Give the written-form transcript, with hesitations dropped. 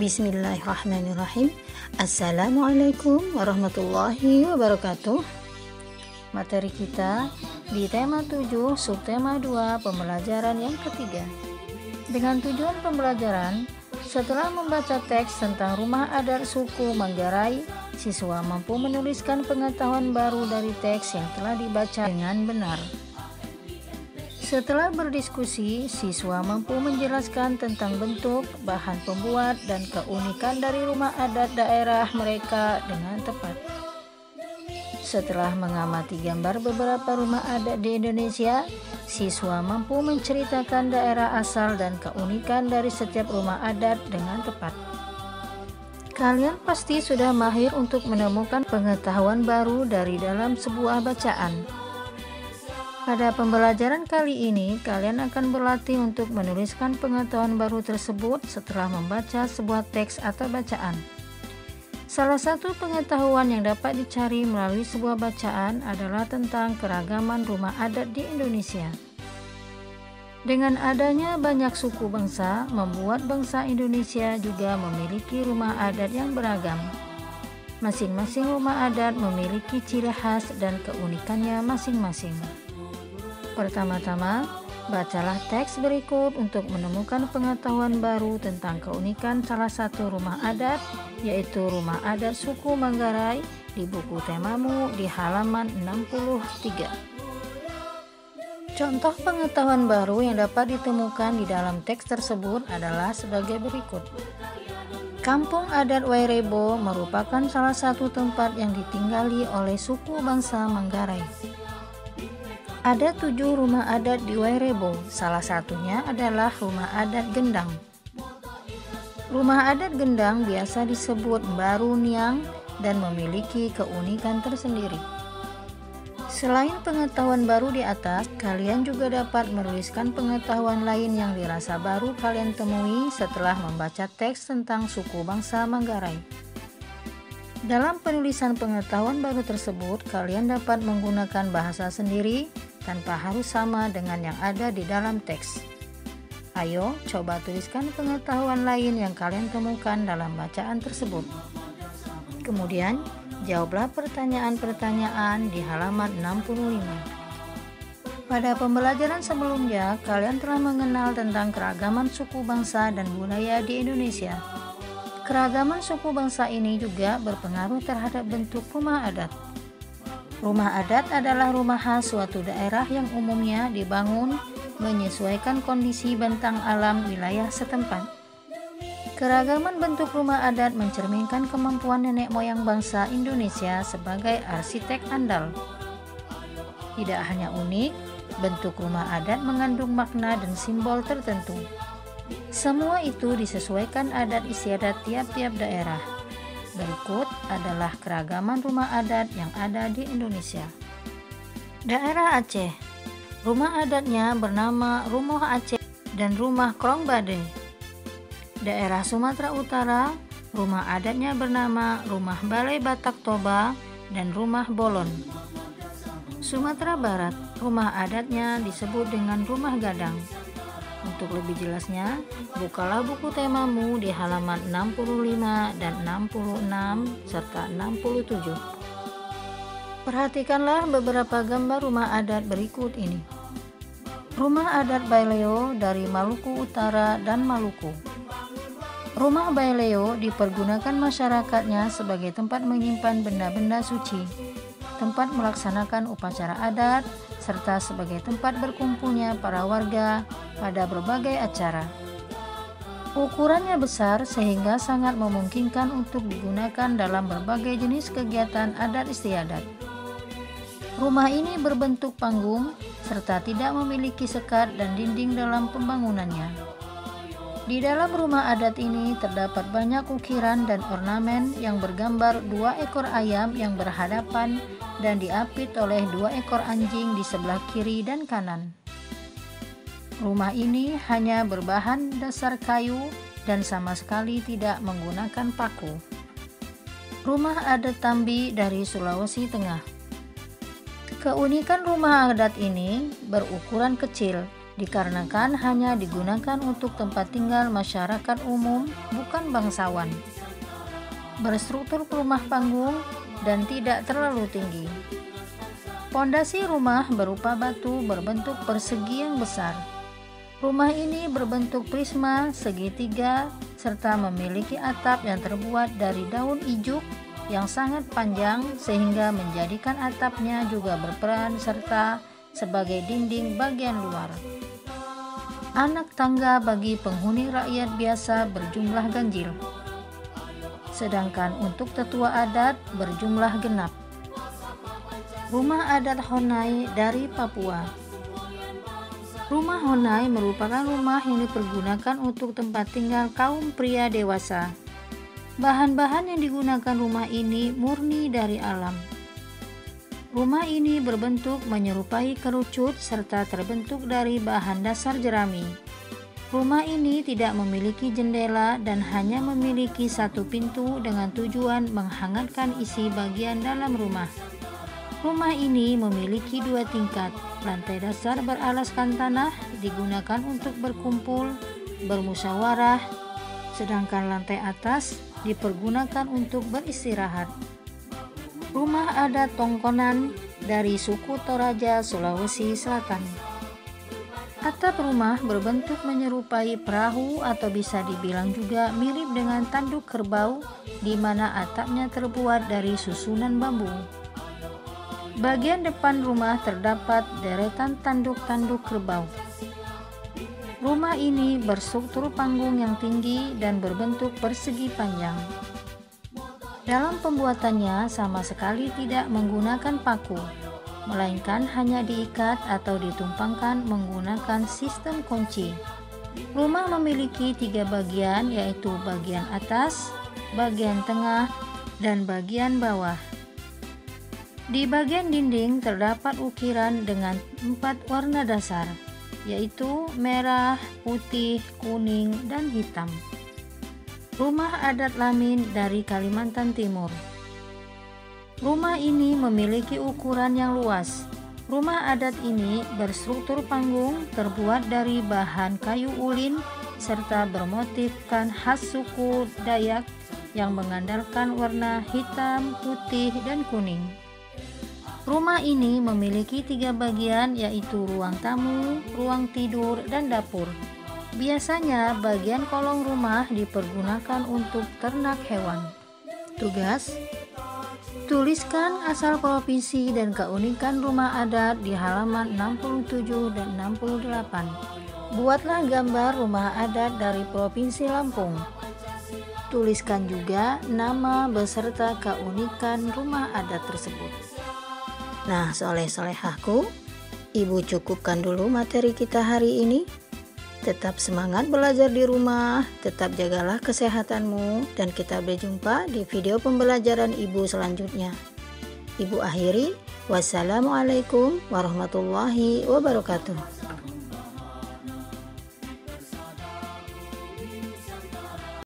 Bismillahirrahmanirrahim. Assalamualaikum warahmatullahi wabarakatuh. Materi kita di tema 7, subtema 2, pembelajaran yang ketiga. Dengan tujuan pembelajaran, setelah membaca teks tentang rumah adat suku Manggarai, siswa mampu menuliskan pengetahuan baru dari teks yang telah dibaca dengan benar. Setelah berdiskusi, siswa mampu menjelaskan tentang bentuk, bahan pembuat, dan keunikan dari rumah adat daerah mereka dengan tepat. Setelah mengamati gambar beberapa rumah adat di Indonesia, siswa mampu menceritakan daerah asal dan keunikan dari setiap rumah adat dengan tepat. Kalian pasti sudah mahir untuk menemukan pengetahuan baru dari dalam sebuah bacaan. Pada pembelajaran kali ini, kalian akan berlatih untuk menuliskan pengetahuan baru tersebut setelah membaca sebuah teks atau bacaan. Salah satu pengetahuan yang dapat dicari melalui sebuah bacaan adalah tentang keragaman rumah adat di Indonesia. Dengan adanya banyak suku bangsa, membuat bangsa Indonesia juga memiliki rumah adat yang beragam. Masing-masing rumah adat memiliki ciri khas dan keunikannya masing-masing. Pertama-tama, bacalah teks berikut untuk menemukan pengetahuan baru tentang keunikan salah satu rumah adat, yaitu rumah adat suku Manggarai di buku temamu di halaman 63. Contoh pengetahuan baru yang dapat ditemukan di dalam teks tersebut adalah sebagai berikut. Kampung adat Wairebo merupakan salah satu tempat yang ditinggali oleh suku bangsa Manggarai. Ada 7 rumah adat di Wairebo, salah satunya adalah rumah adat Gendang. Rumah adat Gendang biasa disebut Baru Niang dan memiliki keunikan tersendiri. Selain pengetahuan baru di atas, kalian juga dapat menuliskan pengetahuan lain yang dirasa baru kalian temui setelah membaca teks tentang suku bangsa Manggarai. Dalam penulisan pengetahuan baru tersebut, kalian dapat menggunakan bahasa sendiri tanpa harus sama dengan yang ada di dalam teks. Ayo, coba tuliskan pengetahuan lain yang kalian temukan dalam bacaan tersebut. Kemudian, jawablah pertanyaan-pertanyaan di halaman 65. Pada pembelajaran sebelumnya, kalian telah mengenal tentang keragaman suku bangsa dan budaya di Indonesia. Keragaman suku bangsa ini juga berpengaruh terhadap bentuk rumah adat. Rumah adat adalah rumah khas suatu daerah yang umumnya dibangun menyesuaikan kondisi bentang alam wilayah setempat. Keragaman bentuk rumah adat mencerminkan kemampuan nenek moyang bangsa Indonesia sebagai arsitek andal. Tidak hanya unik, bentuk rumah adat mengandung makna dan simbol tertentu. Semua itu disesuaikan adat istiadat tiap-tiap daerah. Berikut adalah keragaman rumah adat yang ada di Indonesia. Daerah Aceh, rumah adatnya bernama Rumah Aceh dan Rumah Krong Bade. Daerah Sumatera Utara, rumah adatnya bernama Rumah Balai Batak Toba dan Rumah Bolon. Sumatera Barat, rumah adatnya disebut dengan Rumah Gadang. Untuk lebih jelasnya, bukalah buku temamu di halaman 65 dan 66 serta 67. Perhatikanlah beberapa gambar rumah adat berikut ini. Rumah adat Baileo dari Maluku Utara dan Maluku. Rumah Baileo dipergunakan masyarakatnya sebagai tempat menyimpan benda-benda suci, tempat melaksanakan upacara adat, serta sebagai tempat berkumpulnya para warga pada berbagai acara. Ukurannya besar sehingga sangat memungkinkan untuk digunakan dalam berbagai jenis kegiatan adat istiadat. Rumah ini berbentuk panggung serta tidak memiliki sekat dan dinding dalam pembangunannya. Di dalam rumah adat ini terdapat banyak ukiran dan ornamen yang bergambar 2 ekor ayam yang berhadapan dan diapit oleh 2 ekor anjing di sebelah kiri dan kanan. Rumah ini hanya berbahan dasar kayu dan sama sekali tidak menggunakan paku. Rumah adat Tambi dari Sulawesi Tengah. Keunikan rumah adat ini berukuran kecil, dikarenakan hanya digunakan untuk tempat tinggal masyarakat umum, bukan bangsawan. Berstruktur rumah panggung dan tidak terlalu tinggi. Pondasi rumah berupa batu berbentuk persegi yang besar. Rumah ini berbentuk prisma segitiga serta memiliki atap yang terbuat dari daun ijuk yang sangat panjang sehingga menjadikan atapnya juga berperan serta sebagai dinding bagian luar. Anak tangga bagi penghuni rakyat biasa berjumlah ganjil, sedangkan untuk tetua adat berjumlah genap. Rumah adat Honai dari Papua. Rumah Honai merupakan rumah yang dipergunakan untuk tempat tinggal kaum pria dewasa. Bahan-bahan yang digunakan rumah ini murni dari alam. Rumah ini berbentuk menyerupai kerucut serta terbentuk dari bahan dasar jerami. Rumah ini tidak memiliki jendela dan hanya memiliki satu pintu dengan tujuan menghangatkan isi bagian dalam rumah. Rumah ini memiliki 2 tingkat. Lantai dasar beralaskan tanah digunakan untuk berkumpul, bermusyawarah, sedangkan lantai atas dipergunakan untuk beristirahat. Rumah adat Tongkonan dari suku Toraja, Sulawesi Selatan. Atap rumah berbentuk menyerupai perahu atau bisa dibilang juga mirip dengan tanduk kerbau, di mana atapnya terbuat dari susunan bambu. Bagian depan rumah terdapat deretan tanduk-tanduk kerbau. Rumah ini berstruktur panggung yang tinggi dan berbentuk persegi panjang. Dalam pembuatannya sama sekali tidak menggunakan paku, melainkan hanya diikat atau ditumpangkan menggunakan sistem kunci. Rumah memiliki 3 bagian, yaitu bagian atas, bagian tengah, dan bagian bawah. Di bagian dinding terdapat ukiran dengan 4 warna dasar, yaitu merah, putih, kuning, dan hitam. Rumah adat Lamin dari Kalimantan Timur. Rumah ini memiliki ukuran yang luas. Rumah adat ini berstruktur panggung terbuat dari bahan kayu ulin serta bermotifkan khas suku Dayak yang mengandalkan warna hitam, putih, dan kuning. Rumah ini memiliki 3 bagian, yaitu ruang tamu, ruang tidur, dan dapur. Biasanya bagian kolong rumah dipergunakan untuk ternak hewan. Tugas: tuliskan asal provinsi dan keunikan rumah adat di halaman 67 dan 68. Buatlah gambar rumah adat dari Provinsi Lampung. Tuliskan juga nama beserta keunikan rumah adat tersebut. Nah, soleh-solehahku, Ibu cukupkan dulu materi kita hari ini. Tetap semangat belajar di rumah, tetap jagalah kesehatanmu, dan kita berjumpa di video pembelajaran Ibu selanjutnya. Ibu akhiri, wassalamualaikum warahmatullahi wabarakatuh.